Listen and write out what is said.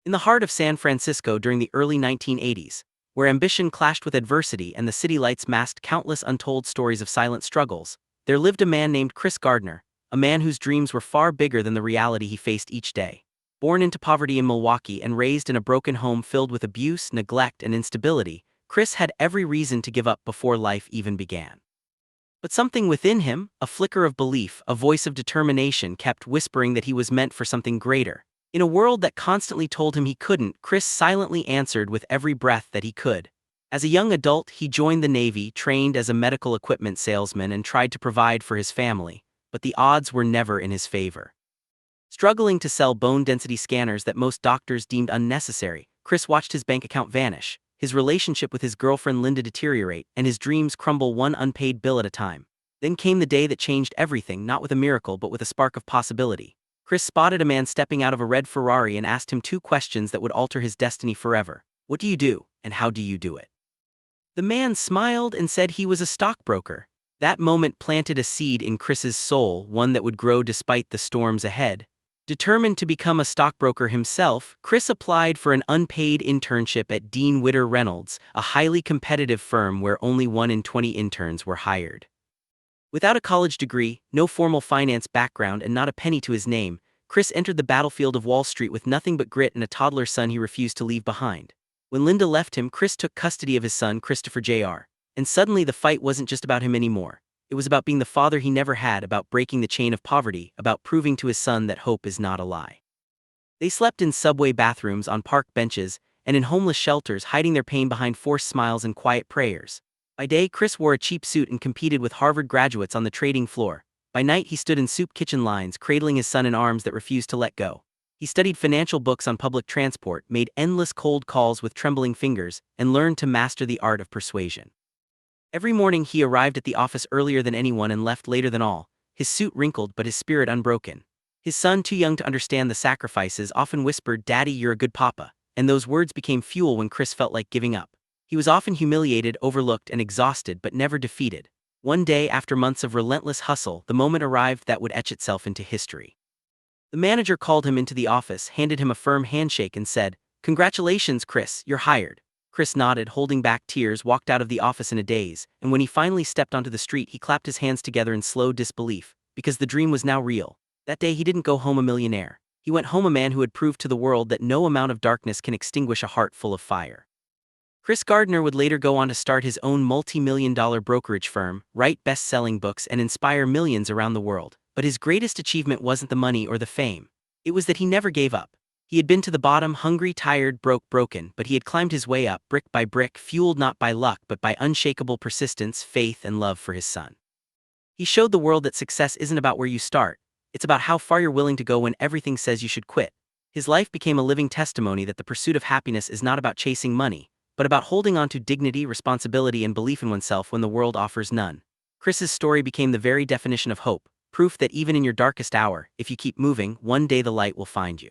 In the heart of San Francisco during the early 1980s, where ambition clashed with adversity and the city lights masked countless untold stories of silent struggles, there lived a man named Chris Gardner, a man whose dreams were far bigger than the reality he faced each day. Born into poverty in Milwaukee and raised in a broken home filled with abuse, neglect, and instability, Chris had every reason to give up before life even began. But something within him, a flicker of belief, a voice of determination, kept whispering that he was meant for something greater. In a world that constantly told him he couldn't, Chris silently answered with every breath that he could. As a young adult, he joined the Navy, trained as a medical equipment salesman, and tried to provide for his family, but the odds were never in his favor. Struggling to sell bone density scanners that most doctors deemed unnecessary, Chris watched his bank account vanish, his relationship with his girlfriend Linda deteriorate, and his dreams crumble one unpaid bill at a time. Then came the day that changed everything, not with a miracle but with a spark of possibility. Chris spotted a man stepping out of a red Ferrari and asked him two questions that would alter his destiny forever. What do you do, and how do you do it? The man smiled and said he was a stockbroker. That moment planted a seed in Chris's soul, one that would grow despite the storms ahead. Determined to become a stockbroker himself, Chris applied for an unpaid internship at Dean Witter Reynolds, a highly competitive firm where only 1 in 20 interns were hired. Without a college degree, no formal finance background, and not a penny to his name, Chris entered the battlefield of Wall Street with nothing but grit and a toddler son he refused to leave behind. When Linda left him, Chris took custody of his son, Christopher Jr., and suddenly the fight wasn't just about him anymore. It was about being the father he never had, about breaking the chain of poverty, about proving to his son that hope is not a lie. They slept in subway bathrooms, on park benches, and in homeless shelters, hiding their pain behind forced smiles and quiet prayers. By day, Chris wore a cheap suit and competed with Harvard graduates on the trading floor. By night, he stood in soup kitchen lines, cradling his son in arms that refused to let go. He studied financial books on public transport, made endless cold calls with trembling fingers, and learned to master the art of persuasion. Every morning he arrived at the office earlier than anyone and left later than all, his suit wrinkled but his spirit unbroken. His son, too young to understand the sacrifices, often whispered, "Daddy, you're a good papa," and those words became fuel when Chris felt like giving up. He was often humiliated, overlooked, and exhausted, but never defeated. One day, after months of relentless hustle, the moment arrived that would etch itself into history. The manager called him into the office, handed him a firm handshake, and said, "Congratulations, Chris, you're hired." Chris nodded, holding back tears, walked out of the office in a daze, and when he finally stepped onto the street, he clapped his hands together in slow disbelief, because the dream was now real. That day he didn't go home a millionaire. He went home a man who had proved to the world that no amount of darkness can extinguish a heart full of fire. Chris Gardner would later go on to start his own multi-million-dollar brokerage firm, write best-selling books, and inspire millions around the world. But his greatest achievement wasn't the money or the fame. It was that he never gave up. He had been to the bottom, hungry, tired, broken, but he had climbed his way up, brick by brick, fueled not by luck but by unshakable persistence, faith, and love for his son. He showed the world that success isn't about where you start, it's about how far you're willing to go when everything says you should quit. His life became a living testimony that the pursuit of happiness is not about chasing money, but about holding on to dignity, responsibility, and belief in oneself when the world offers none. Chris's story became the very definition of hope, proof that even in your darkest hour, if you keep moving, one day the light will find you.